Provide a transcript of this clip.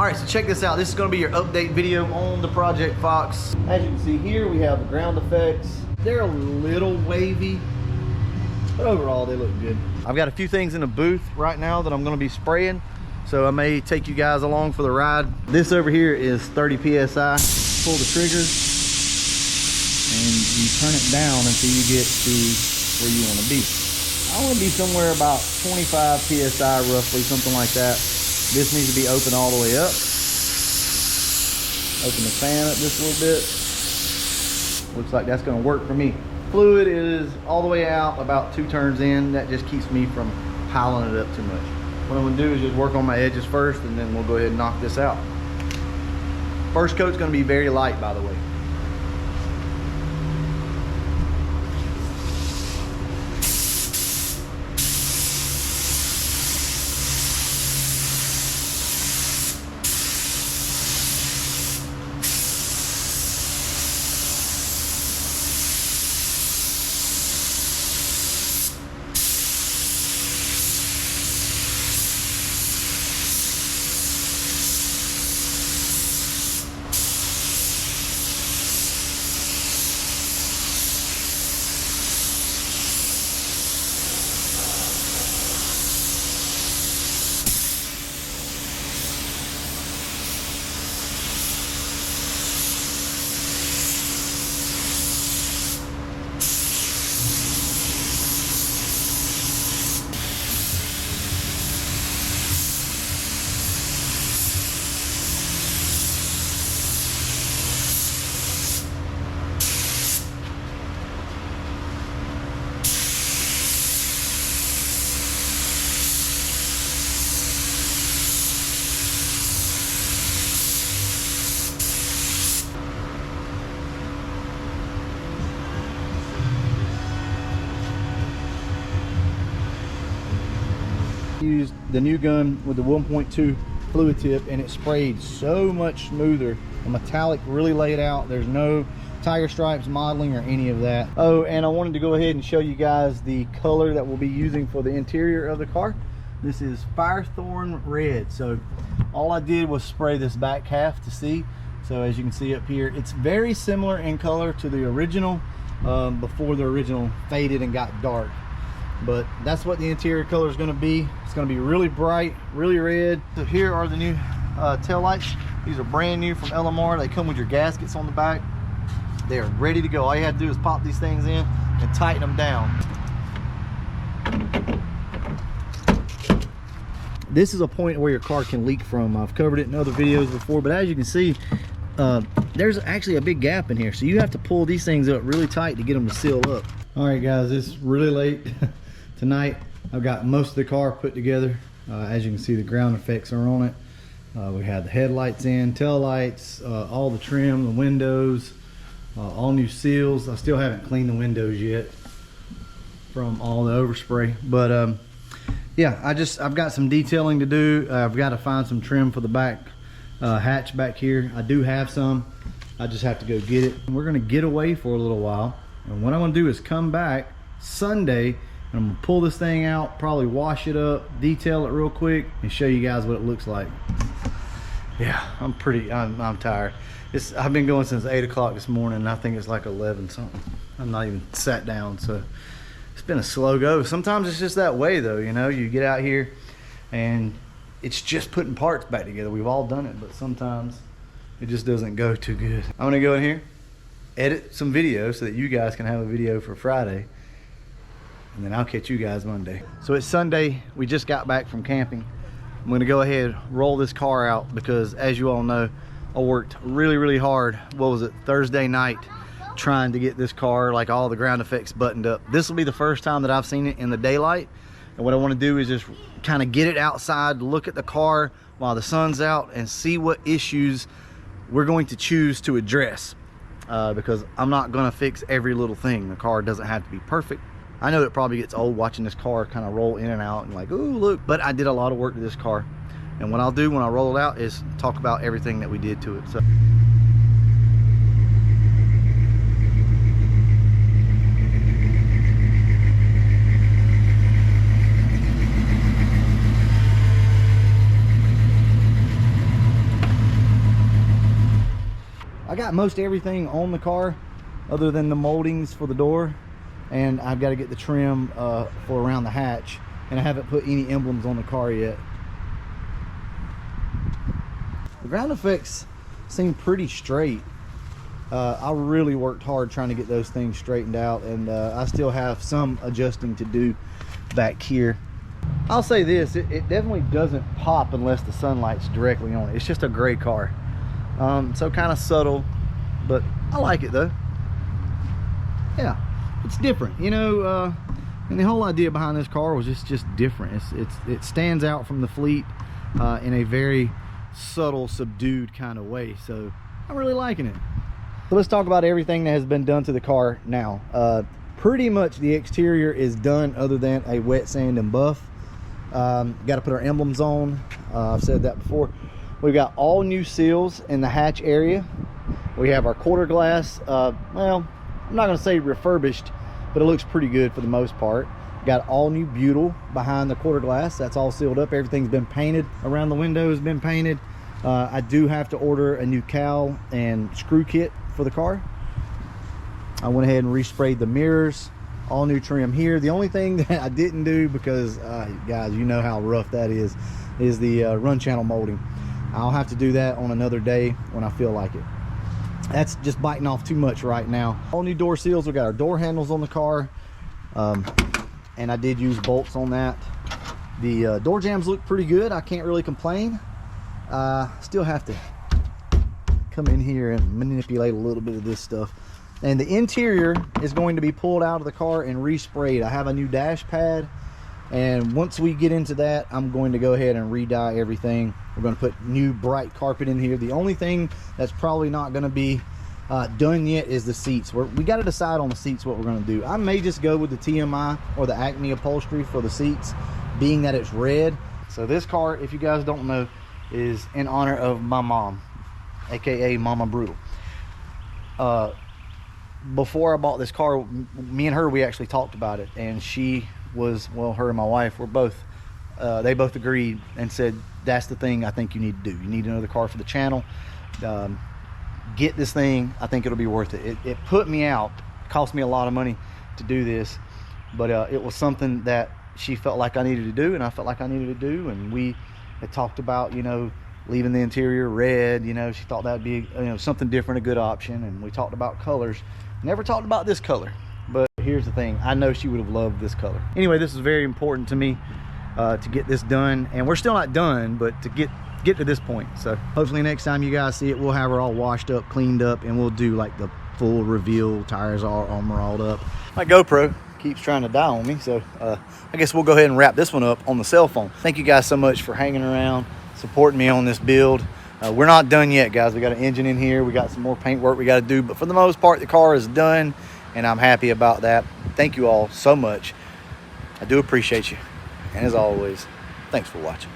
Alright, so check this out. This is going to be your update video on the Project Fox. As you can see here, we have the ground effects. They're a little wavy, but overall they look good. I've got a few things in the booth right now that I'm going to be spraying, so I may take you guys along for the ride. This over here is 30 PSI. Pull the trigger and you turn it down until you get to where you want to be. I want to be somewhere about 25 PSI roughly, something like that. This needs to be open all the way up. Open the fan up just a little bit. Looks like that's going to work for me. Fluid is all the way out, about 2 turns in. That just keeps me from piling it up too much. What I'm going to do is just work on my edges first, and then we'll go ahead and knock this out. First coat's going to be very light, by the way. Used the new gun with the 1.2 fluid tip, and it sprayed so much smoother. The metallic really laid out. There's no tiger stripes modeling or any of that. Oh, and I wanted to go ahead and show you guys the color that we'll be using for the interior of the car. This is Firethorn Red. So all I did was spray this back half to see. So as you can see up here, it's very similar in color to the original, before the original faded and got dark. But that's what the interior color is going to be. It's going to be really bright, really red. So here are the new tail lights. These are brand new from LMR. They come with your gaskets on the back. They are ready to go. All you have to do is pop these things in and tighten them down. This is a point where your car can leak from. I've covered it in other videos before, but as you can see, there's actually a big gap in here. So you have to pull these things up really tight to get them to seal up. All right, guys, it's really late tonight. I've got most of the car put together. As you can see, the ground effects are on it. We have the headlights in, tail lights, all the trim, the windows, all new seals. I still haven't cleaned the windows yet from all the overspray, but yeah, I've got some detailing to do. I've got to find some trim for the back hatch back here. I do have some. I just have to go get it. We're gonna get away for a little while, and what I'm gonna do is come back Sunday, and I'm gonna pull this thing out, probably wash it up, detail it real quick, and show you guys what it looks like. Yeah, I'm tired. I've been going since 8 o'clock this morning, and I think it's like 11 something. I'm not even sat down, so it's been a slow go. Sometimes it's just that way though, you know. You get out here and it's just putting parts back together. We've all done it, but sometimes it just doesn't go too good. I'm gonna go in here, edit some videos so that you guys can have a video for Friday, and then I'll catch you guys Monday. So it's Sunday. We just got back from camping. I'm gonna go ahead, roll this car out, because as you all know, I worked really hard, what was it, Thursday night, trying to get this car, like all the ground effects buttoned up. This will be the first time that I've seen it in the daylight, and what I want to do is just kind of get it outside, look at the car while the sun's out, and see what issues we're going to choose to address, because I'm not going to fix every little thing. The car doesn't have to be perfect. I know it probably gets old watching this car kind of roll in and out and like, oh look, but I did a lot of work to this car, and what I'll do when I roll it out is talk about everything that we did to it. So I got most everything on the car other than the moldings for the door, and I've got to get the trim for around the hatch, and I haven't put any emblems on the car yet. The ground effects seem pretty straight. I really worked hard trying to get those things straightened out, and I still have some adjusting to do back here. I'll say this, it definitely doesn't pop unless the sunlight's directly on it. It's just a gray car, so kind of subtle, but I like it though. Yeah, it's different, you know. And the whole idea behind this car was just different. It stands out from the fleet in a very subtle, subdued kind of way, so I'm really liking it. So let's talk about everything that has been done to the car now. Pretty much the exterior is done other than a wet sand and buff. Got to put our emblems on. I've said that before. We've got all new seals in the hatch area. We have our quarter glass, well, I'm not going to say refurbished, but it looks pretty good for the most part. Got all new butyl behind the quarter glass. That's all sealed up. Everything's been painted. Around the windows been painted. I do have to order a new cowl and screw kit for the car. I went ahead and resprayed the mirrors. All new trim here. The only thing that I didn't do, because guys, you know how rough that is the run channel molding. I'll have to do that on another day when I feel like it. That's just biting off too much right now. All new door seals. We got our door handles on the car, and I did use bolts on that. The door jambs look pretty good. I can't really complain. Still have to come in here and manipulate a little bit of this stuff. And the interior is going to be pulled out of the car and resprayed. I have a new dash pad, and once we get into that, I'm going to go ahead and re-dye everything. We're going to put new bright carpet in here. The only thing that's probably not going to be done yet is the seats. We got to decide on the seats what we're going to do. I may just go with the TMI or the Acme upholstery for the seats, being that it's red. So this car, if you guys don't know, is in honor of my mom, aka Mama Brutal. Before I bought this car, me and her, we actually talked about it, and she was, well, her and my wife were both, they both agreed and said, that's the thing I think you need to do. You need another car for the channel. Get this thing. I think it'll be worth it. It put me out. It cost me a lot of money to do this, but it was something that she felt like I needed to do, and I felt like I needed to do, and we had talked about, you know, leaving the interior red. You know, she thought that'd be, you know, something different, a good option, and we talked about colors. Never talked about this color, but here's the thing, I know she would have loved this color. Anyway, this is very important to me to get this done, and we're still not done, but to get to this point. So hopefully next time you guys see it, we'll have her all washed up, cleaned up, and we'll do like the full reveal. Tires are armor all up. My GoPro keeps trying to die on me, so I guess we'll go ahead and wrap this one up on the cell phone. Thank you guys so much for hanging around, supporting me on this build. We're not done yet, guys. We got an engine in here. We got some more paint work we got to do, but for the most part, the car is done, and I'm happy about that. Thank you all so much. I do appreciate you. And as always, thanks for watching.